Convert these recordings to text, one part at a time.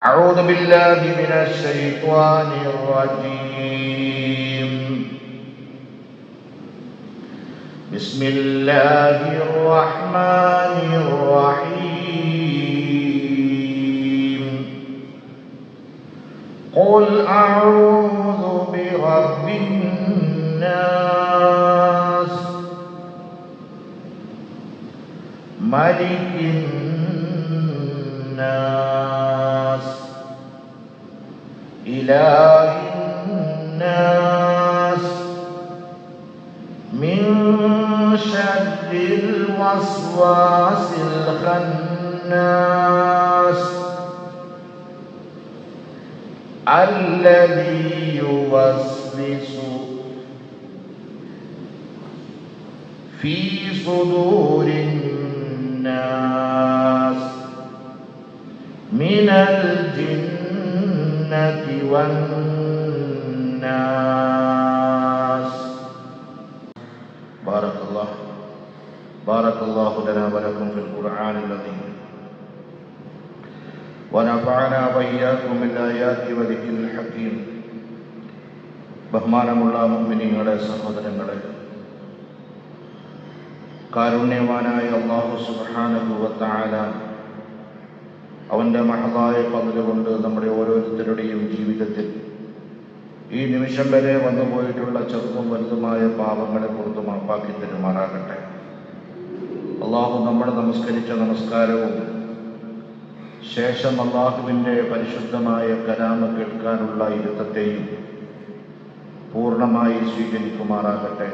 أعوذ بالله من الشيطان الرجيم. بسم الله الرحمن الرحيم. قل أعوذ برب الناس ملك الناس إله الناس من شر الوسواس الخناس الذي يوسوس في صدور الناس من الجنة والناس. بارك الله لنا ولكم في القرآن العظيم ونفعنا وإياكم بالآيات وذكر الحكيم. ബഹുമാനമുള്ള മുഅ്മിനീങ്ങളെ, സഹോദരങ്ങളെ, കാരുണ്യവാനായ അല്ലാഹു സുബ്ഹാനഹു വ തആല അവൻ്റെ മഹദായ ഫദ്ല് കൊണ്ട് നമ്മുടെ ഓരോരുത്തരുടെയും ജീവിതത്തിൽ ഈ നിമിഷം വരെ വന്നുപോയിട്ടുള്ള ചെറുതും വലുതുമായ പാപങ്ങളെ പുറത്തു മാപ്പാക്കി തരുമാറാകട്ടെ. അള്ളാഹു നമ്മൾ നമസ്കരിച്ച നമസ്കാരവും ശേഷം അള്ളാഹുവിൻ്റെ പരിശുദ്ധമായ കലാമ കേൾക്കാനുള്ള ഇരുത്തത്തെയും പൂർണ്ണമായി സ്വീകരിക്കുമാറാകട്ടെ.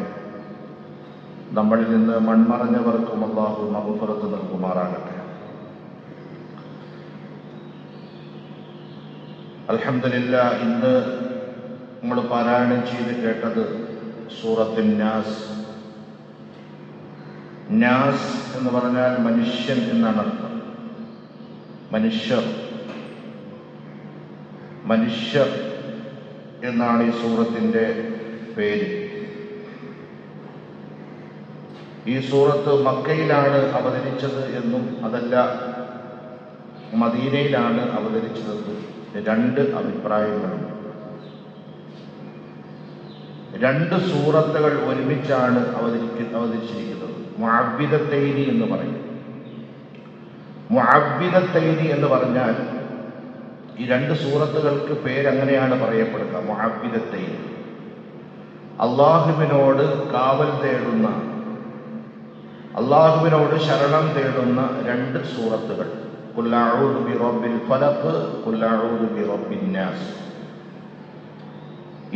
നമ്മളിൽ നിന്ന് മൺമറഞ്ഞവർക്കും അള്ളാഹു മഗ്ഫിറത്ത് നൽകുമാറാകട്ടെ. അൽഹംദുലില്ലാഹ്, ഇന്ന് നമ്മൾ പാരായണം ചെയ്ത് കേട്ടത് സൂറത്തുൻ നാസ്. നാസ് എന്ന് പറഞ്ഞാൽ മനുഷ്യൻ എന്നാണ് അർത്ഥം. മനുഷ്യർ എന്നാണ് ഈ സൂറത്തിൻ്റെ പേര്. ഈ സൂറത്ത് മക്കയിലാണ് അവതരിച്ചത് എന്നും അതല്ല മദീനയിലാണ് അവതരിച്ചതെന്നും രണ്ട് അഭിപ്രായങ്ങളുണ്ട്. രണ്ട് സൂറത്തുകൾ ഒരുമിച്ചാണ് അവതരിച്ചിരിക്കുന്നത്. മുഅവ്വിദത്തൈനി എന്ന് പറയും. മുഅവ്വിദത്തൈനി എന്ന് പറഞ്ഞാൽ ഈ രണ്ട് സൂറത്തുകൾക്ക് പേരങ്ങനെയാണ് പറയപ്പെടുക. മുഅവ്വിദത്തൈനി, അള്ളാഹുവിനോട് കാവൽ തേടുന്ന, അള്ളാഹുവിനോട് ശരണം തേടുന്ന രണ്ട് സൂറത്തുകൾ. ഖുൽ അഊദു ബിറബ്ബിൽ ഫലഖ്, ഖുൽ അഊദു ബിറബ്ബിൻ നാസ്.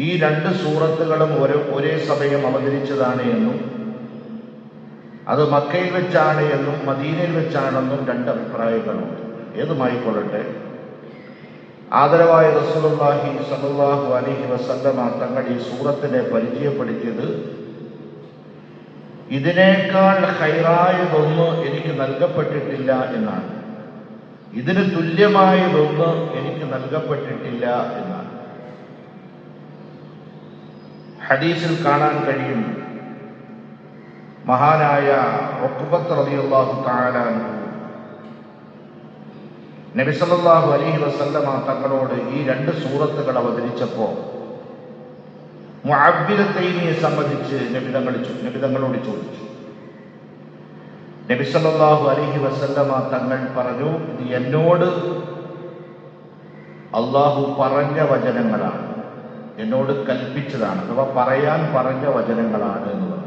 ഈ രണ്ട് സൂറത്തുകളും ഒരേ സമയം അവതരിച്ചതാണ് എന്നും അത് മക്കയിൽ വെച്ചാണ് എന്നും മദീനയിൽ വെച്ചാണെന്നും രണ്ട് അഭിപ്രായങ്ങളുണ്ട്. ഏതുമായിക്കൊള്ളട്ടെ, ആദരവായ റസൂലുള്ളാഹി സ്വല്ലല്ലാഹു അലൈഹി വസല്ലമ തങ്ങൾ ഈ സൂറത്തിനെ പരിചയപ്പെടുത്തിയത് ഇതിനേക്കാൾ ഖൈറായതൊന്ന് എനിക്ക് നൽകപ്പെട്ടിട്ടില്ല എന്നാണ്. ഇതിന് തുല്യമായതൊന്ന് എനിക്ക് നൽകപ്പെട്ടിട്ടില്ല എന്നാണ്. ഹദീസിൽ കാണാൻ കഴിയും, മഹാനായ ഉഖ്ബത്ത് റളിയല്ലാഹു തആല നബി സല്ലല്ലാഹു അലൈഹി വസല്ലമ തങ്ങളോട് ഈ രണ്ട് സൂറത്തുകൾ അവതരിച്ചപ്പോൾ മുഅവ്വിദത്തൈനിയെ സംബന്ധിച്ച് നബിതങ്ങളോട് ചോദിച്ചു. നബി സല്ലല്ലാഹു അലൈഹി വസല്ലമ തങ്ങൾ പറഞ്ഞു, ഇത് എന്നോട് അള്ളാഹു പറഞ്ഞ വചനങ്ങളാണ്, എന്നോട് കൽപ്പിച്ചതാണ്, അഥവാ പറയാൻ പറഞ്ഞ വചനങ്ങളാണ് എന്ന് പറഞ്ഞു.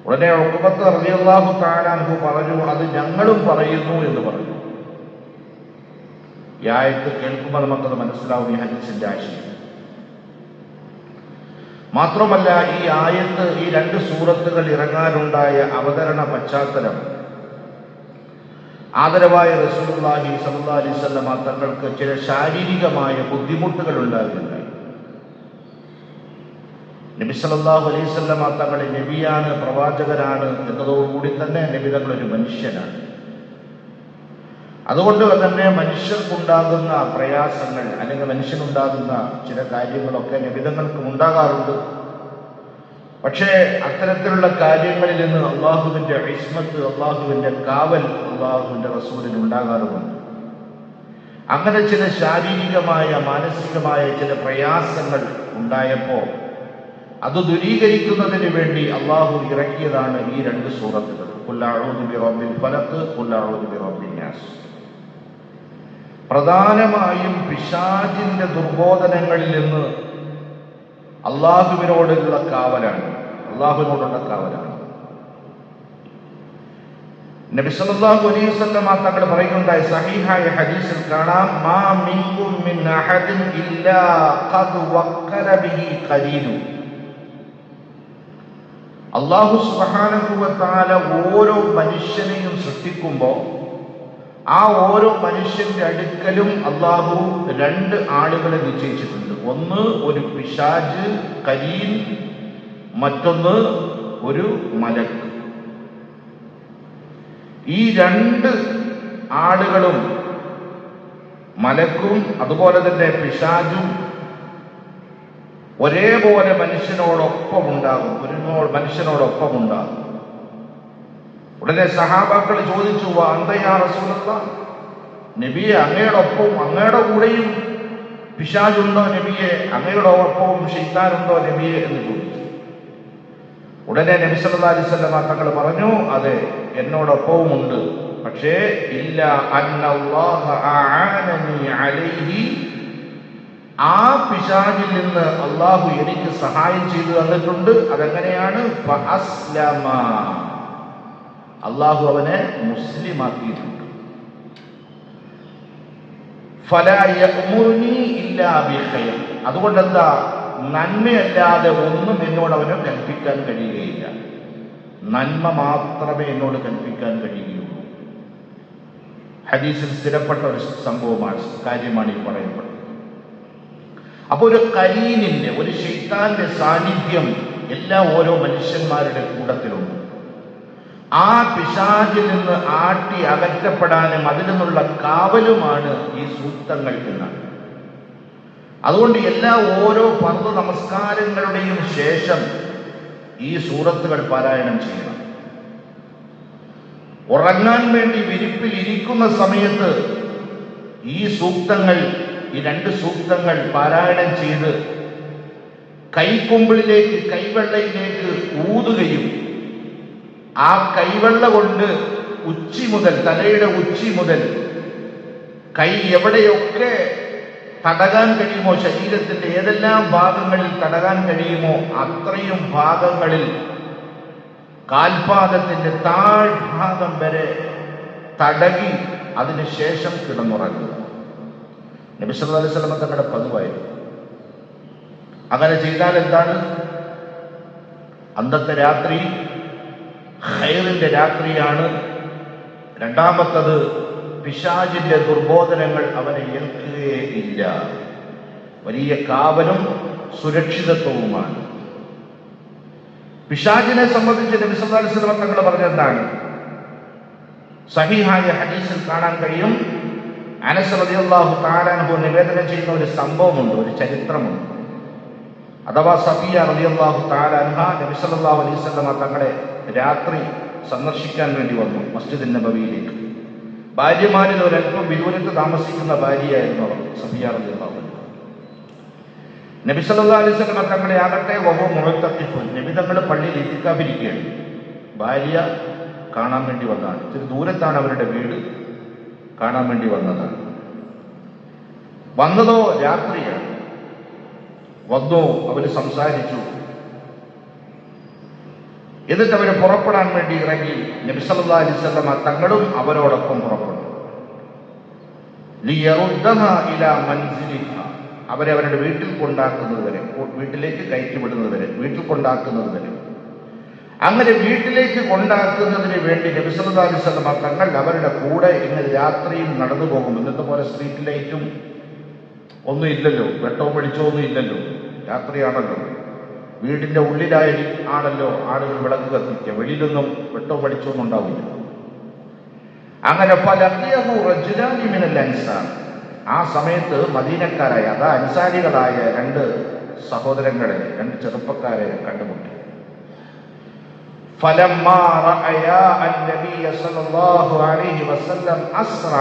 ഉടനെ ഉഖ്ബത്ത് റളിയല്ലാഹു തആല അൻഹു പറഞ്ഞു, അത് ഞങ്ങളും പറയുന്നു എന്ന് പറഞ്ഞു. ഈ ആയത്ത് കേൾക്കുമ്പോൾ നമുക്കത് മനസ്സിലാവും ഈ ഹദീസിന്റെ ആശയം. മാത്രമല്ല, ഈ ആയത്ത്, ഈ രണ്ട് സൂറത്തുകൾ ഇറങ്ങാനുണ്ടായ അവതരണ പശ്ചാത്തലം ആദരവായ റസൂലുള്ളാഹി സ്വല്ലല്ലാഹു അലൈഹി വസല്ലമ തങ്ങൾക്ക് ചില ശാരീരികമായ ബുദ്ധിമുട്ടുകൾ ഉണ്ടാകുന്നുണ്ടായി. നബി സല്ലല്ലാഹു അലൈഹി വസല്ലമ തങ്ങൾ നബിയാണ്, പ്രവാചകനാണ് എന്നതോടുകൂടി തന്നെ നബി തങ്ങൾ ഒരു മനുഷ്യനാണ്. അതുകൊണ്ട് തന്നെ മനുഷ്യർക്കുണ്ടാകുന്ന പ്രയാസങ്ങൾ അല്ലെങ്കിൽ മനുഷ്യനുണ്ടാകുന്ന ചില കാര്യങ്ങളൊക്കെ നബിതങ്ങൾക്കും ഉണ്ടാകാറുണ്ട്. പക്ഷേ അത്തരത്തിലുള്ള കാര്യങ്ങളിൽ നിന്ന് അള്ളാഹുവിൻ്റെ ഇസ്മത്ത്, അള്ളാഹുവിൻ്റെ കാവൽ അള്ളാഹുവിൻ്റെ റസൂലിന് ഉണ്ടാകാറുമുണ്ട്. അങ്ങനെ ചില ശാരീരികമായ മാനസികമായ ചില പ്രയാസങ്ങൾ ഉണ്ടായപ്പോൾ അത് ദൂരീകരിക്കുന്നതിന് വേണ്ടി അള്ളാഹു ഇറക്കിയതാണ് ഈ 2 സൂറത്തുകൾ. ഖുൽ അഊദു ബിറബ്ബിൽ ഫലഖ്, ഖുൽ അഊദു ബിറബ്ബിൻ നാസ്. പ്രധാനമായും പിശാചിന്റെ ദുർബോധനങ്ങളിൽ നിന്ന് അള്ളാഹുവിനോടുള്ള കാവലാണ്. നബി സല്ലല്ലാഹു അലൈഹി വസല്ലം തങ്ങൾ പറയുന്നുണ്ടായി, സഹീഹായ ഹദീസിൽ കാണാം, മാ മിൻകും മിൻ അഹദിൻ ഇല്ലാ ഖദ് വക്കല ബിഹി ഖരീനു. അല്ലാഹു സുബ്ഹാനഹു വ തആല ഓരോ മനുഷ്യനെയും സൃഷ്ടിക്കുമ്പോൾ ആ ഓരോ മനുഷ്യന്റെ അടുക്കലും അല്ലാഹു 2 ആളുകളെ നിശ്ചയിച്ചിട്ടുണ്ട്. ഒന്ന് ഒരു പിശാച് കരീൻ, മറ്റൊന്ന് ഒരു മലക്ക്. ഈ 2 ആളുകളും, മലക്കും അതുപോലെ തന്നെ പിശാചും, ഒരേപോലെ മനുഷ്യനോടൊപ്പം ഉണ്ടാകും. ഉടനെ സഹാബാക്കൾ ചോദിച്ചു, അന്തയാ റസൂലല്ലാഹ്, നബിയെ, അങ്ങയുടെ കൂടെയും പിശാചുണ്ടോ നബിയെ? അങ്ങയുടെ ഒപ്പവും ശൈത്താനുണ്ടോ നബിയെ എന്ന് ചോദിച്ചു. ഉടനെ നബി സല്ലല്ലാഹു അലൈഹി വസല്ലം തങ്ങൾ പറഞ്ഞു, അതെ, എന്നോടൊപ്പവും ഉണ്ട്. പക്ഷേ ഇല്ല അന്നല്ലാഹ അആനനി അലൈഹി, ആ പിശാചിൽ നിന്ന് അള്ളാഹു എനിക്ക് സഹായം ചെയ്തു തന്നിട്ടുണ്ട്. അതെങ്ങനെയാണ്? ഫഅസ്ലമ, അള്ളാഹു അവനെ മുസ്ലിമാക്കിയിട്ടുണ്ട്. ഫലാ യഅ്മുറുനി ഇല്ലാ ബിഖൈർ, അതുകൊണ്ടെന്താ, നന്മയല്ലാതെ ഒന്നും എന്നോട് അവന് കൽപ്പിക്കാൻ കഴിയുകയില്ല. നന്മ മാത്രമേ എന്നോട് കൽപ്പിക്കാൻ കഴിയുകയുള്ളൂ. ഹദീസിൽ സ്ഥിരപ്പെട്ട ഒരു കാര്യമാണ് ഈ പറയപ്പെടുന്നത്. അപ്പോൾ ഒരു കരീനിന്റെ, ഒരു ശൈത്താന്റെ സാന്നിധ്യം ഓരോ മനുഷ്യന്മാരുടെ കൂട്ടത്തിലുണ്ട്. ആ പിശാചിൽ നിന്ന് ആട്ടി അകറ്റപ്പെടാനും അതിൽ നിന്നുള്ള കാവലുമാണ് ഈ സൂക്തങ്ങൾ എന്നാണ്. അതുകൊണ്ട് ഓരോ ഫർദ് നമസ്കാരങ്ങളുടെയും ശേഷം ഈ സൂറത്തുകൾ പാരായണം ചെയ്യണം. ഉറങ്ങാൻ വേണ്ടി വിരിപ്പിൽ ഇരിക്കുന്ന സമയത്ത് ഈ 2 സൂക്തങ്ങൾ പാരായണം ചെയ്ത് കൈവെള്ളയിലേക്ക് ഊതുകയും ആ കൈവെള്ള കൊണ്ട് തലയുടെ ഉച്ചി മുതൽ കൈ എവിടെയൊക്കെ തടകാൻ കഴിയുമോ, ശരീരത്തിന്റെ ഏതെല്ലാം ഭാഗങ്ങളിൽ തടകാൻ കഴിയുമോ അത്രയും ഭാഗങ്ങളിൽ കാൽപാദത്തിന്റെ താഴ്ഭാഗം വരെ തടകി അതിനുശേഷം കിടന്നുറങ്ങുക. നബി സല്ലല്ലാഹു അലൈഹി വസല്ലം തങ്ങളുടെ പതിവായിരുന്നു. അങ്ങനെ ചെയ്താൽ എന്താണ്? അന്നത്തെ രാത്രി ഖൈറിന്റെ രാത്രിയാണ്. രണ്ടാമത്തത്, പിശാചിന്റെ ദുർബോധനങ്ങൾ അവനെ ഏൽക്കുകയില്ല. വലിയ കാവലും സുരക്ഷിതത്വവുമാണ്. പിശാചിനെ സംബന്ധിച്ച് നബി സല്ലല്ലാഹു അലൈഹി വസല്ലം തങ്ങൾ പറഞ്ഞെന്താണ്? സഹീഹായ ഹദീസിൽ കാണാൻ കഴിയും. അനസ് റളിയല്ലാഹു തആല അൻഹു നിവേദനം ചെയ്യുന്ന ഒരു സംഭവമുണ്ട്, ഒരു ചരിത്രമുണ്ട്. അഥവാ സഫിയ റളിയല്ലാഹു തആല അൻഹ നബി സല്ലല്ലാഹു അലൈഹി വസല്ലം തങ്ങളെ രാത്രി സന്ദർശിക്കാൻ വേണ്ടി വന്നു മസ്ജിദ് നബവിയിലേക്ക്. ഭാര്യമാരിൽ ഒരൽപ്പം വിദൂരത്ത് താമസിക്കുന്ന ഭാര്യയായിരുന്നു സഫിയ റളിയല്ലാഹു അൻഹ. നബി സല്ലല്ലാഹു അലൈഹി വസല്ലം തങ്ങളെ ആകട്ടെ വഹു മുഅത്തഖിഫുൻ, നബി തങ്ങൾ പള്ളിയിൽ ഇത്തിക്കാഫിരിക്കുകയാണ്. ഭാര്യ കാണാൻ വേണ്ടി വന്നതാണ്. ഇത്തിരി ദൂരത്താണ് അവരുടെ വീട്. കാണാൻ വേണ്ടി വന്നതോ രാത്രിയാണ്. വന്നു, അവര് സംസാരിച്ചു. എന്നിട്ട് അവര് പുറപ്പെടാൻ വേണ്ടി ഇറങ്ങി. നബി സല്ലല്ലാഹു അലൈഹി വസല്ലം തങ്ങളും അവരോടൊപ്പം പുറപ്പെട്ടു. ലിയറുദ്ദഹാ ഇലാ മൻസിലിഹാ, അവരെ അവരുടെ വീട്ടിൽ കൊണ്ടാക്കുന്നത് വരെ, വീട്ടിലേക്ക് കയറ്റിവിടുന്നത് വരെ, വീട്ടിൽ കൊണ്ടാക്കുന്നത് വരെ. അങ്ങനെ വീട്ടിലേക്ക് കൊണ്ടാക്കുന്നതിന് വേണ്ടി നബി സല്ലല്ലാഹു അലൈഹി വസല്ലം തങ്ങൾ അവരുടെ കൂടെ ഇങ്ങനെ രാത്രിയിൽ നടന്നു പോകും. ഇന്നത്തെ പോലെ സ്ട്രീറ്റ് ലൈറ്റും ഒന്നും ഇല്ലല്ലോ, വെട്ടവും വെളിച്ചവും ഒന്നും ഇല്ലല്ലോ, രാത്രിയാണല്ലോ. വീടിന്റെ ആണല്ലോ ആളുകൾ വിളക്ക് കത്തിക്കുക, വെളിയിലൊന്നും വെട്ടവും വെളിച്ചവും ഉണ്ടാവില്ല. അങ്ങനെ ഫലഖിയഹു റജുലാനി മിനൽ അൻസാർ, ആ സമയത്ത് മദീനക്കാരായ, അൻസാരികളായ 2 സഹോദരങ്ങളെ, 2 ചെറുപ്പക്കാരെ കണ്ടുമുട്ടി. ഫലമ്മാ റഅയാ അൻ-നബിയ സല്ലല്ലാഹു അലൈഹി വസല്ലം അസ്റഅ,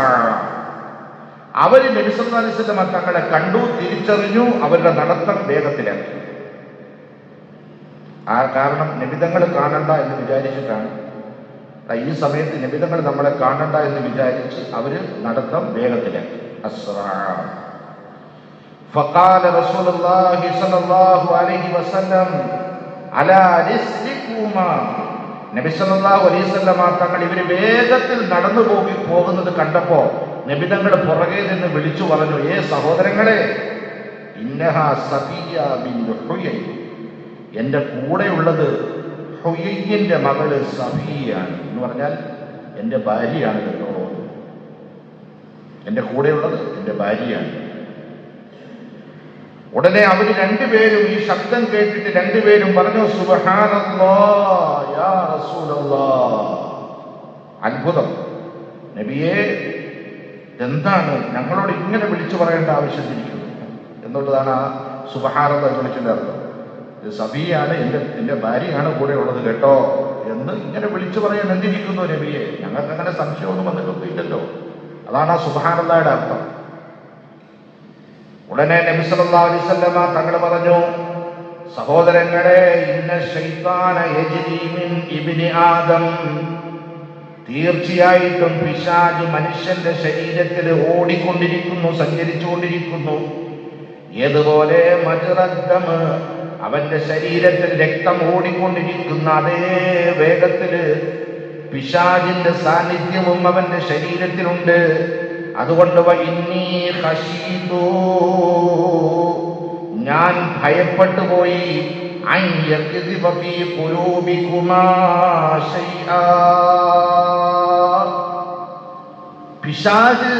അവര് നബി സല്ലല്ലാഹു അലൈഹി വസല്ലം തങ്ങളെ കണ്ടു, തിരിച്ചറിഞ്ഞു, അവരുടെ നടത്തം വേഗത്തിലാക്കി. ആ കാരണം നബിതങ്ങൾ കാണണ്ട എന്ന് വിചാരിച്ചിട്ടാണ്. ഈ സമയത്ത് നബിതങ്ങൾ നമ്മളെ കാണണ്ട എന്ന് വിചാരിച്ച് അവര് നടത്തം വേഗത്തിലാക്കി. ഫഖാല റസൂലുള്ളാഹി സ്വല്ലല്ലാഹു അലൈഹി വസല്ലം അലാ റിസ്ലികുമാ. നബി സല്ലല്ലാഹു അലൈഹി വസല്ലം തങ്ങൾ ഇവര് വേഗത്തിൽ നടന്നു പോകുന്നത് കണ്ടപ്പോ നബിതങ്ങൾ പുറകെ നിന്ന് വിളിച്ചു പറഞ്ഞു, ഏ സഹോദരങ്ങളെ, ഇന്നഹാ സഫിയ്യ ബിൻതു ഹുയൈ, എന്റെ കൂടെയുള്ളത് ഹുയൈന്റെ മകള് സഫിയാണ് എന്ന് പറഞ്ഞാൽ എന്റെ ഭാര്യയാണ് കേട്ടോ. എന്റെ കൂടെയുള്ളത് എന്റെ ഭാര്യയാണ്. ഉടനെ അവര് രണ്ടുപേരും ഈ ശബ്ദം കേട്ടിട്ട് രണ്ടുപേരും പറഞ്ഞു, സുബ്ഹാനല്ലാഹ് യാ റസൂലല്ലാഹ്. അത്ഭുതം നബിയെ, എന്താണ് ഞങ്ങളോട് ഇങ്ങനെ വിളിച്ചു പറയേണ്ട ആവശ്യത്തിരിക്കുന്നു എന്നുള്ളതാണ് ആ സുബ്ഹാനല്ലാഹ് വിളിച്ചതിന്റെ അർത്ഥം. സഫിയാണ്, എന്റെ ഭാര്യയാണ് കൂടെ ഉള്ളത് കേട്ടോ എന്ന് ഇങ്ങനെ വിളിച്ചു പറയാൻ എന്തിരിക്കുന്നു നബിയെ? ഞങ്ങൾക്ക് അങ്ങനെ സംശയമൊന്നും വന്നിട്ടൊന്നുമില്ലല്ലോ. അതാണ് ആ സുബ്ഹാനല്ലാഹയുടെ അർത്ഥം. ഉടനെ നബി സല്ലല്ലാഹു അലൈഹി വസല്ലം തങ്ങൾ പറഞ്ഞു, സഹോദരങ്ങളെ, ഇന്ന ശൈത്താന യജ്രി മിൻ ഇബ്നി ആദം, തീർച്ചയായിട്ടും പിശാച് മനുഷ്യന്റെ ശരീരത്തിൽ ഓടിക്കൊണ്ടിരിക്കുന്നു, സഞ്ചരിച്ചുകൊണ്ടിരിക്കുന്നു. ഏതുപോലെ മജ്റദ്ദം, അവന്റെ ശരീരത്തിൽ രക്തം ഓടിക്കൊണ്ടിരിക്കുന്ന അതേ വേഗത്തില് പിശാചിന്റെ സാന്നിധ്യവും അവന്റെ ശരീരത്തിലുണ്ട്. അതുകൊണ്ട് വഇന്നീ ഖശീതു, ഞാൻ ഭയപ്പെട്ടു പോയി, അൻ യക്ദിബ ഫീ ഖുലൂബികുമാ ശൈആ, പിശാച്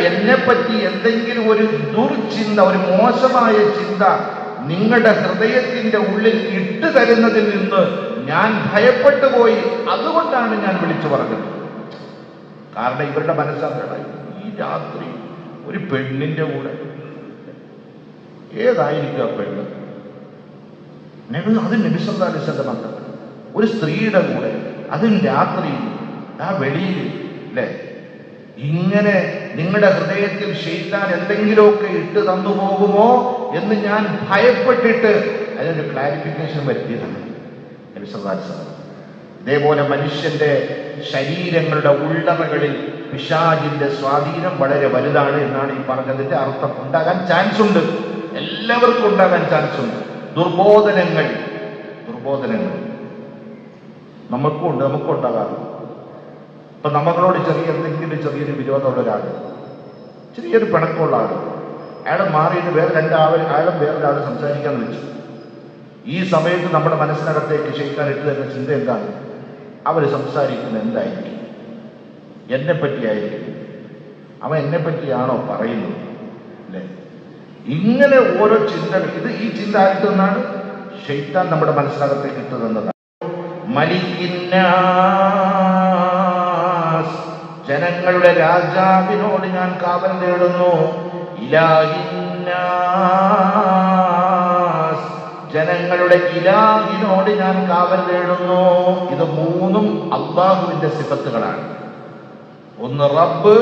എന്നെപ്പറ്റി എന്തെങ്കിലും ഒരു ദുർചിന്ത, ഒരു മോശമായ ചിന്ത നിങ്ങളുടെ ഹൃദയത്തിന്റെ ഉള്ളിൽ ഇട്ടു തരുന്നതിൽ നിന്ന് ഞാൻ ഭയപ്പെട്ടു പോയി. അതുകൊണ്ടാണ് ഞാൻ വിളിച്ചു പറഞ്ഞത്. കാരണം ഇവരുടെ മനസ്സാണ്, ഈ രാത്രി ഒരു പെണ്ണിന്റെ കൂടെ, ഏതായിരിക്കും ആ പെണ്ണ്? അത് നബി സല്ലല്ലാഹു അലൈഹി വസല്ലം ആണ്. ഒരു സ്ത്രീയുടെ കൂടെ, അതും രാത്രി, ആ വെളിയിൽ, അല്ലേ? ഇങ്ങനെ നിങ്ങളുടെ ഹൃദയത്തിൽ ശൈത്താൻ എന്തെങ്കിലുമൊക്കെ ഇട്ട് തന്നു പോകുമോ എന്ന് ഞാൻ ഭയപ്പെട്ടിട്ട് അതിനൊരു ക്ലാരിഫിക്കേഷൻ വരുത്തിയതാണ് നബി സല്ലല്ലാഹു അലൈഹി വസല്ലം. ഇതേപോലെ മനുഷ്യന്റെ ശരീരങ്ങളുടെ ഉള്ളറകളിൽ പിശാചിന്റെ സ്വാധീനം വളരെ വലുതാണ് എന്നാണ് ഈ പറഞ്ഞതിന്റെ അർത്ഥം. ഉണ്ടാകാൻ ചാൻസ് ഉണ്ട്, എല്ലാവർക്കും ഉണ്ടാകാൻ ചാൻസ് ഉണ്ട്. ദുർബോധനങ്ങൾ നമുക്കും ഉണ്ടാകാറുണ്ട്. ഇപ്പൊ നമ്മളോട് ചെറിയൊരു വിരോധമുള്ള ഒരാൾ, ചെറിയൊരു പിണക്കമുള്ള ആൾ, അയാൾ മാറിയിട്ട് അയാളും വേറൊരാൾ സംസാരിക്കാന്ന് വെച്ചു. ഈ സമയത്ത് നമ്മുടെ മനസ്സിനകത്തേക്ക് ശൈത്താൻ ഇട്ട് തരുന്ന ചിന്ത എന്താണ്? അവർ സംസാരിക്കുന്നത് എന്തായിരിക്കും? എന്നെ പറ്റിയായിരിക്കും, അവൻ എന്നെ പറ്റിയാണോ പറയുന്നത്, അല്ലേ? ഇങ്ങനെ ഓരോ ചിന്തകൾ, ഈ ചിന്ത ആയിട്ട് നിന്നാണ് ശൈത്താൻ നമ്മുടെ മനസ്സിനകത്തേക്ക് ഇട്ട് തന്നതാണ്. മലിക്കിന്നാസ്, ജനങ്ങളുടെ രാജാവിനോട് ഞാൻ കാവൽ തേടുന്നു. ഇലാഹിന്നാസ്, ജനങ്ങളുടെ ഇലാഹിനോട് ഞാൻ കാവൽ തേടുന്നു. ഇത് മൂന്നും അല്ലാഹുവിന്റെ സിഫത്തുകളാണ്. ഒന്ന് റബ്ബ്,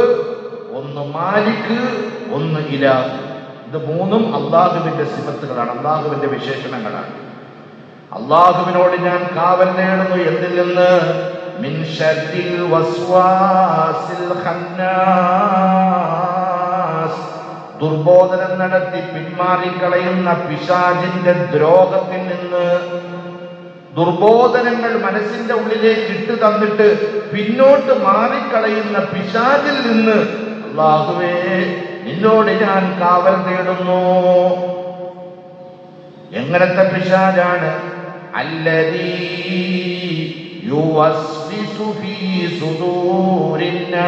ഒന്ന് മാലിക്, ഒന്ന് ഇലാഹ്. ഇത് മൂന്നും അല്ലാഹുവിന്റെ സിഫത്തുകളാണ്, അല്ലാഹുവിന്റെ വിശേഷണങ്ങളാണ്. അല്ലാഹുവിനോട് ഞാൻ കാവൽ നേടുന്നു. എന്തിൽ നിന്ന്? മിൻ ശർരിൽ വസ്വാസിൽ ഖന്നാസ്, ദുർബോധനം നടത്തി പിന്മാറിക്കളയുന്ന പിശാചിന്റെ ദ്രോഹത്തിൽ നിന്ന്. ദുർബോധനങ്ങൾ മനസ്സിന്റെ ഉള്ളിലേക്ക് ഇട്ട് തന്നിട്ട് പിന്നോട്ട് മാറിക്കളയുന്ന പിശാചിൽ നിന്ന് അല്ലാഹുവേ, നിന്നോട് ഞാൻ കാവൽ തേടുന്നു. എങ്ങനത്തെ പിശാചാണ്? അല്ലദീ യുവസ്വിസു ഫീ സുദൂരിന്നാസ്,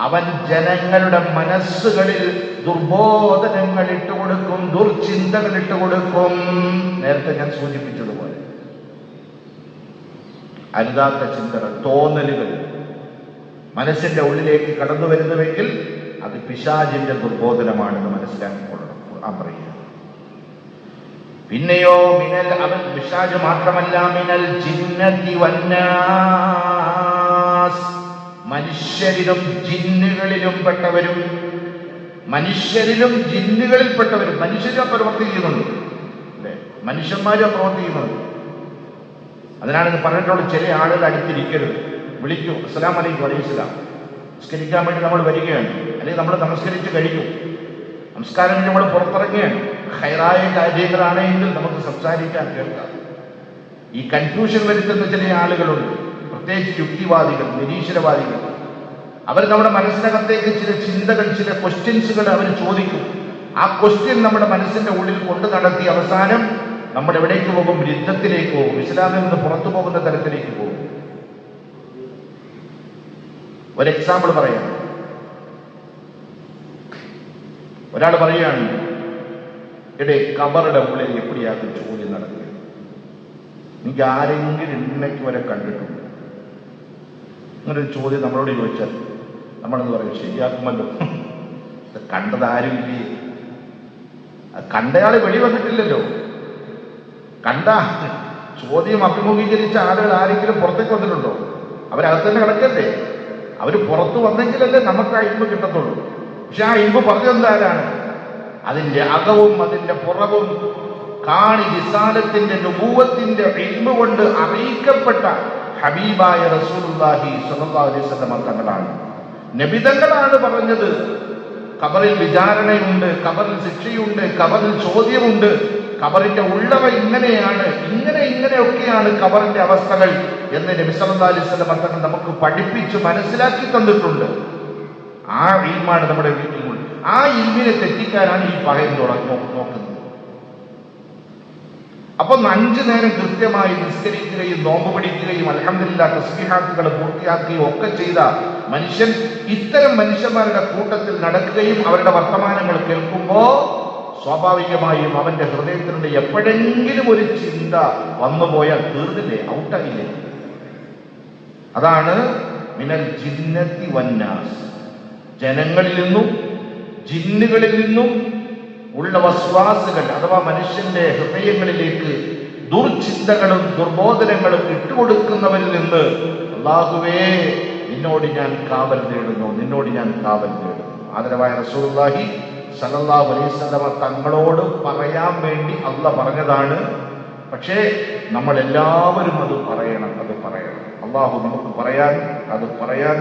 അവൻ ജനങ്ങളുടെ മനസ്സുകളിൽ ദുർബോധനങ്ങൾ ഇട്ടുകൊടുക്കും, ദുർചിന്തകൾ ഇട്ടുകൊടുക്കും. നേരത്തെ ഞാൻ സൂചിപ്പിച്ചതുപോലെ അരുതാത്ത ചിന്തകൾ, തോന്നലുകൾ മനസ്സിന്റെ ഉള്ളിലേക്ക് കടന്നു വരുന്നുവെങ്കിൽ അത് പിശാചിന്റെ ദുർബോധനമാണെന്ന് മനസ്സിലാക്കിക്കൊള്ളണം. പറയുക. പിന്നെയോ അവൻ പിശാച് മാത്രമല്ല, മിനൽ ജിന്നതി വന്നാസ്, മനുഷ്യരിലും ജിന്നുകളിലും പെട്ടവരും മനുഷ്യരിലും ജിന്നുകളിൽപ്പെട്ടവരും മനുഷ്യരും പ്രവർത്തിക്കുന്നുണ്ട് അല്ലെ, മനുഷ്യന്മാരും പ്രവർത്തിക്കുന്നുണ്ട്. അതിനാണ് ഇത് പറഞ്ഞിട്ടുള്ളത്, ചില ആളുകൾ അടുത്തിരിക്കരുത്, വിളിക്കൂ അസ്സലാമു അലൈക്കും അലൈഹിസ്സലാം, നമസ്കരിക്കാൻ വേണ്ടി നമ്മൾ വരികയാണ്, അല്ലെങ്കിൽ നമ്മൾ നമസ്കരിച്ച് കഴിക്കും, നമസ്കാരം നമ്മൾ പുറത്തിറങ്ങുകയാണ്, ഹൈറായ കാര്യങ്ങളാണെങ്കിൽ നമുക്ക് സംസാരിക്കാൻ കേൾക്കാം. ഈ കൺഫ്യൂഷൻ വരുത്തുന്ന ചില ആളുകളുണ്ട്, പ്രത്യേകിച്ച് യുക്തിവാദികൾ, നിരീശ്വരവാദികൾ. അവർ നമ്മുടെ മനസ്സിനകത്തേക്ക് ചില ചിന്തകൾ, ചില ക്വസ്റ്റ്യൻസുകൾ അവർ ചോദിക്കും. ആ ക്വസ്റ്റ്യൻ നമ്മുടെ മനസ്സിന്റെ ഉള്ളിൽ കൊണ്ടു നടത്തി അവസാനം നമ്മൾ എവിടേക്ക് പോകും? യുദ്ധത്തിലേക്ക് പോകും, ഇസ്ലാമിൽ നിന്ന് പുറത്തു പോകുന്ന തരത്തിലേക്ക് പോകും. ഒരു എക്സാമ്പിൾ പറയാം. ഒരാൾ പറയുകയാണ്, എടേ കബറുടെ ഉള്ളിൽ എപ്പിടിയാക്കും ചോദ്യം നടക്കുക. എനിക്ക് ആരെങ്കിലും ഇന്നേക്ക് വരെ കണ്ടിട്ടുണ്ട്? അങ്ങനൊരു ചോദ്യം നമ്മളോട് ചോദിച്ചാൽ നമ്മളെന്ന് പറയും, ശരിയാക്കുമല്ലോ, കണ്ടത് ആരുമില്ലേ? കണ്ടയാൾ വെളി വന്നിട്ടില്ലല്ലോ. കണ്ട ചോദ്യം അഭിമുഖീകരിച്ച ആളുകൾ ആരെങ്കിലും പുറത്തേക്ക് വന്നിട്ടുണ്ടോ? അവരകത്ത് തന്നെ കിടക്കല്ലേ? അവർ പുറത്തു വന്നെങ്കിലല്ലേ നമുക്ക് ആ ഇൽമ് കിട്ടത്തുള്ളൂ. പക്ഷെ ആ ഇൽമ് പറഞ്ഞെന്താരാണ്? അതിന്റെ അകവും അതിന്റെ പുറവും കാണി റിസാലത്തിന്റെ നുബുവത്തിന്റെ ഇൽമ് കൊണ്ട് അറിയിക്കപ്പെട്ട ഹബീബായ റസൂലുള്ളാഹി സ്വല്ലല്ലാഹു അലൈഹി വസല്ലം തങ്ങളാണ്. നബിതങ്ങളാണ് പറഞ്ഞത്, ഖബറിൽ വിചാരണയുണ്ട്, ഖബറിൽ ശിക്ഷയുണ്ട്, ഖബറിൽ ചോദ്യമുണ്ട്, ഖബറിന്റെ ഉള്ളവ ഇങ്ങനെയാണ്, ഇങ്ങനെയൊക്കെയാണ് ഖബറിന്റെ അവസ്ഥകൾ എന്ന് നബി സല്ലല്ലാഹു അലൈഹി വസല്ലം തങ്ങൾ നമുക്ക് പഠിപ്പിച്ച് മനസ്സിലാക്കി തന്നിട്ടുണ്ട്. ആ ഇൽമാണ് നമ്മുടെ വീട്ടിൽ. ആ ഇൽമിനെ തെറ്റിക്കാനാണ് ഈ പകൽ നോക്കുന്നത്. അപ്പൊ 5 നേരം കൃത്യമായി നിസ്കരിക്കുകയും നോമ്പ് പിടിക്കുകയും അൽഹംദുലില്ലാഹ് തസ്ബീഹാത്തുകൾ പൂർത്തിയാക്കുകയും ഒക്കെ ചെയ്ത മനുഷ്യൻ ഇത്തരം മനുഷ്യന്മാരുടെ കൂട്ടത്തിൽ നടക്കുകയും അവരുടെ വർത്തമാനങ്ങൾ കേൾക്കുമ്പോൾ സ്വാഭാവികമായും അവന്റെ ഹൃദയത്തിനുണ്ട് എപ്പോഴെങ്കിലും ഒരു ചിന്ത വന്നുപോയാൽ തീർന്നില്ലേ, ഔട്ടായില്ലേ. അതാണ് മിനൽ ജിന്നത്തി വന്നാസ്, ജനങ്ങളിൽ നിന്നും ജിന്നുകളിൽ നിന്നും ഉള്ള വസ്വാസുകൾ അഥവാ മനുഷ്യന്റെ ഹൃദയങ്ങളിലേക്ക് ദുർചിന്തകളും ദുർബോധനങ്ങളും ഇട്ടുകൊടുക്കുന്നവരിൽ നിന്ന് അല്ലാഹുവേ നിന്നോട് ഞാൻ കാവൽ തേടുന്നു, നിന്നോട് ഞാൻ കാവൽ തേടുന്നു. ആദരവായ റസൂലുള്ളാഹി സ്വല്ലല്ലാഹു അലൈഹി വസല്ലം തങ്ങളോട് പറയാൻ വേണ്ടി അല്ലാഹ് പറഞ്ഞതാണ്. പക്ഷേ നമ്മൾ എല്ലാവരും അത് പറയണം. അല്ലാഹു നമുക്ക് പറയാൻ, അത് പറയാൻ,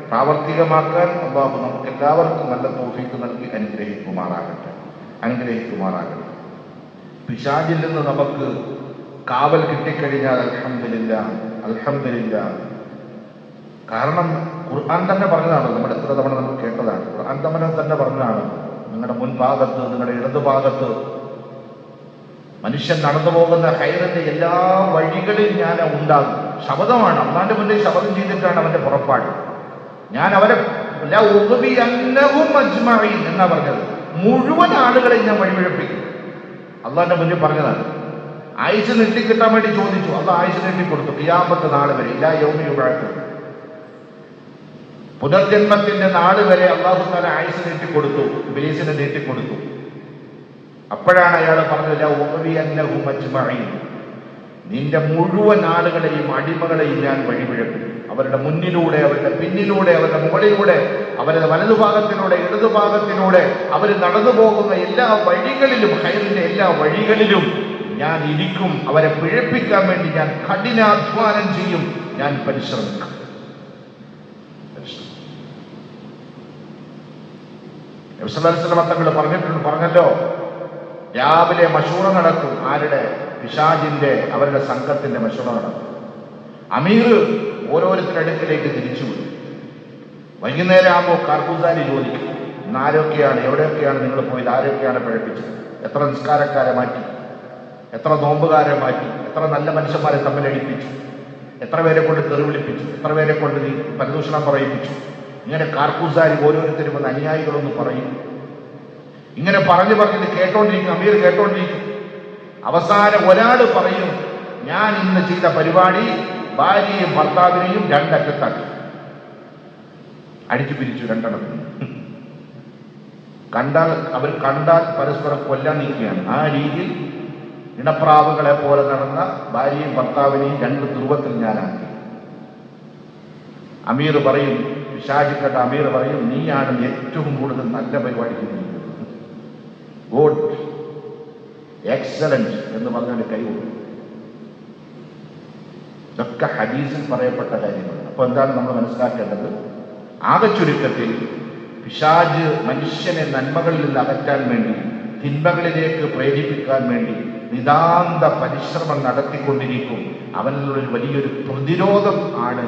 പ്രാവർത്തികമാക്കാൻ അല്ലാഹു നമുക്ക് എല്ലാവർക്കും നല്ല തൗഫീഖ് നൽകി അനുഗ്രഹിക്കുമാറാകട്ടെ. പിശാചിൽ നിന്ന് നമുക്ക് കാവൽ കിട്ടിക്കഴിഞ്ഞാൽ അൽഹംദുലില്ലാ. കാരണം ഖുർആൻ തന്നെ പറഞ്ഞതാണ്, നമ്മൾ എത്ര തവണ നമ്മൾ കേട്ടതാണ്, ഖുർആൻ തന്നെ പറഞ്ഞതാണ്, നിങ്ങളുടെ മുൻഭാഗത്ത്, നിങ്ങളുടെ ഇടതുഭാഗത്ത് മനുഷ്യൻ നടന്നു പോകുന്ന ഹൈറിന്റെ എല്ലാ വഴികളിൽ ഞാൻ ഉണ്ടാകും. ശബദമാണ്, അള്ളാന്റെ മുന്നിൽ ശബദം ചെയ്തിട്ടാണ് അവന്റെ പുറപ്പാട്. ഞാൻ അവരെ എന്നാ പറഞ്ഞത്, മുഴുവൻ ആളുകളെയും ഞാൻ വഴിപിഴപ്പിക്കും. അള്ളാന്റെ മുന്നിൽ പറഞ്ഞതാണ്. ആയുസ് നീട്ടിക്കിട്ടാൻ വേണ്ടി ചോദിച്ചു, അള്ളാഹ് ആയുസ് നീട്ടിക്കൊടുത്തു. ഖിയാമത്ത് നാൾ വരെ, ഇലാ യൗമി യുബഅത്ത്, പുനർജന്മത്തിന്റെ നാട് വരെ അള്ളാഹു തആല ആയുസ് നീട്ടിക്കൊടുത്തു, ഇബ്ലീസിനെ നീട്ടിക്കൊടുത്തു. അപ്പോഴാണ് അയാൾ പറഞ്ഞത്, നിന്റെ മുഴുവൻ ആളുകളെയും അടിമകളെയും ഞാൻ വഴിപിഴപ്പിക്കും. അവരുടെ മുന്നിലൂടെ, അവരുടെ പിന്നിലൂടെ, അവരുടെ മുകളിലൂടെ, അവരുടെ വലതുഭാഗത്തിലൂടെ, ഇടതുഭാഗത്തിലൂടെ അവർ നടന്നു പോകുന്ന എല്ലാ വഴികളിലും, ഹൈറിന്റെ എല്ലാ വഴികളിലും ഞാൻ ഇരിക്കും. അവരെ പിഴപ്പിക്കാൻ വേണ്ടി ഞാൻ കഠിനാധ്വാനം ചെയ്യും, ഞാൻ പരിശ്രമിക്കും. നബി സല്ലല്ലാഹു അലൈഹി വസല്ലം തങ്ങൾ പറഞ്ഞല്ലോ, രാവിലെ മശൂറ നടക്കും. ആരുടെ? പിശാചിന്റെ, അവരുടെ സംഘത്തിന്റെ മശൂറ നടക്കും. അമീർ ഓരോരുത്തരുടെ അടുക്കിലേക്ക് തിരിച്ചുവിടും. വൈകുന്നേരം ആകുമ്പോൾ കാർക്കൂസാരി ചോദിക്കും, ഇന്ന് ആരൊക്കെയാണ്, എവിടെയൊക്കെയാണ് നിങ്ങൾ പോയത്, ആരൊക്കെയാണ് പഴപ്പിച്ചത്, എത്ര നിസ്കാരക്കാരെ മാറ്റി, എത്ര നോമ്പുകാരെ മാറ്റി, എത്ര നല്ല മനുഷ്യന്മാരെ തമ്മിലടിപ്പിച്ചു, എത്ര പേരെ കൊണ്ട് തെറി വിളിപ്പിച്ചു, എത്ര പേരെ കൊണ്ട് നീ പരിദൂഷണം പറയിപ്പിച്ചു. ഇങ്ങനെ കാർക്കൂസാരി ഓരോരുത്തരും വന്ന് അനുയായികളൊന്ന് പറയും. ഇങ്ങനെ പറഞ്ഞിട്ട് കേട്ടോണ്ടിരിക്കും, അമീർ കേട്ടോണ്ടിരിക്കും. അവസാനം ഒരാൾ പറയും, ഞാൻ ഇന്ന് ചെയ്ത പരിപാടി ഭാര്യയും ഭർത്താവിനെയും രണ്ടറ്റത്താക്കി, അടിച്ചു പിരിച്ചു രണ്ടെണ്ണത്തിന്. അവർ കണ്ടാൽ പരസ്പരം കൊല്ലാൻ നീക്കുകയാണ്. ആ രീതിയിൽ ഇണപ്രാവുകളെ പോലെ നടന്ന ഭാര്യയും ഭർത്താവിനെയും രണ്ട് ധ്രുവത്തിൽ ഞാനാക്കി. അമീർ പറയും, പിശാചിക്കട്ട അമീർ പറയും, നീയാണ് ഏറ്റവും കൂടുതൽ നല്ല പരിപാടി ചെയ്യുന്നത്, ഗുഡ്, എക്സലന്റ് എന്ന് പറഞ്ഞാൽ കൈ കൊടുക്കും. ഇതൊക്കെ ഹദീസിൽ പറയപ്പെട്ട കാര്യങ്ങളാണ്. അപ്പൊ എന്താണ് നമ്മൾ മനസ്സിലാക്കേണ്ടത്? ആകെ ചുരുക്കത്തിൽ പിശാച് മനുഷ്യനെ നന്മകളിൽ നിന്ന് അകറ്റാൻ വേണ്ടി, തിന്മകളിലേക്ക് പ്രേരിപ്പിക്കാൻ വേണ്ടി നിതാന്ത പരിശ്രമം നടത്തിക്കൊണ്ടിരിക്കും. അവനുള്ളൊരു വലിയൊരു പ്രതിരോധം ആണ്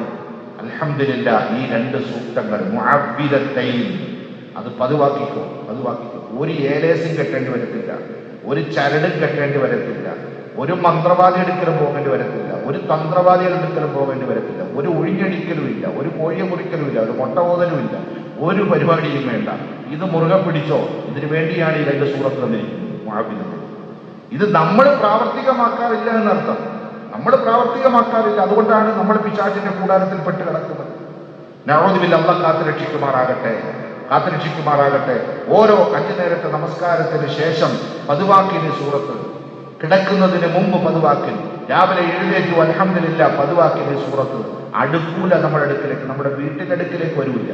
അൽഹംദുലില്ലാഹ് ഈ 2 സൂക്തങ്ങൾ. മുഅവ്വിദത്തൈൻ, അത് പതിവാക്കിക്കോ. ഒരു ഏലേസും കെട്ടേണ്ടി വരത്തില്ല, ഒരു ചരടും കെട്ടേണ്ടി വരത്തില്ല, ഒരു മന്ത്രവാദി എടുക്കലും പോകേണ്ടി വരത്തില്ല, ഒരു തന്ത്രവാദി എടുക്കലും പോകേണ്ടി വരത്തില്ല, ഒരു ഒഴിഞ്ഞടിക്കലും ഇല്ല, ഒരു കോഴിയെ മുറിക്കലും ഇല്ല, ഒരു മുട്ട ഓതലും ഇല്ല, ഒരു പരിപാടിയും വേണ്ട. ഇത് മുറുകെ പിടിച്ചോ. ഇതിനു വേണ്ടിയാണ് ഈ 2 സൂറത്ത് തന്നിരിക്കുന്നത്, മുഅവ്വിദത്തൈൻ. ഇത് നമ്മൾ പ്രാവർത്തികമാക്കാറില്ല എന്നർത്ഥം. നമ്മൾ പ്രാവർത്തികമാക്കാറില്ല, അതുകൊണ്ടാണ് നമ്മൾ പിശാചിന്റെ കൂടാരത്തിൽ പെട്ട് കിടക്കുന്നത്. നഊദുബില്ലാ, അല്ലാഹ് കാത്തുരക്ഷിക്കുമാറാകട്ടെ. ഓരോ 5 നേരത്തെ നമസ്കാരത്തിന് ശേഷം പതിവാക്കിന് സൂറത്ത്, കിടക്കുന്നതിന് മുമ്പ് പതിവാക്കിൽ, രാവിലെ എഴുന്നേറ്റു അൽഹംദുലില്ലാഹ് പതിവാക്കിന് സൂറത്ത്. അടുക്കൂല നമ്മുടെ അടുക്കിലേക്ക്, നമ്മുടെ വീട്ടിന്റെ അടുക്കിലേക്ക് വരൂല്ല.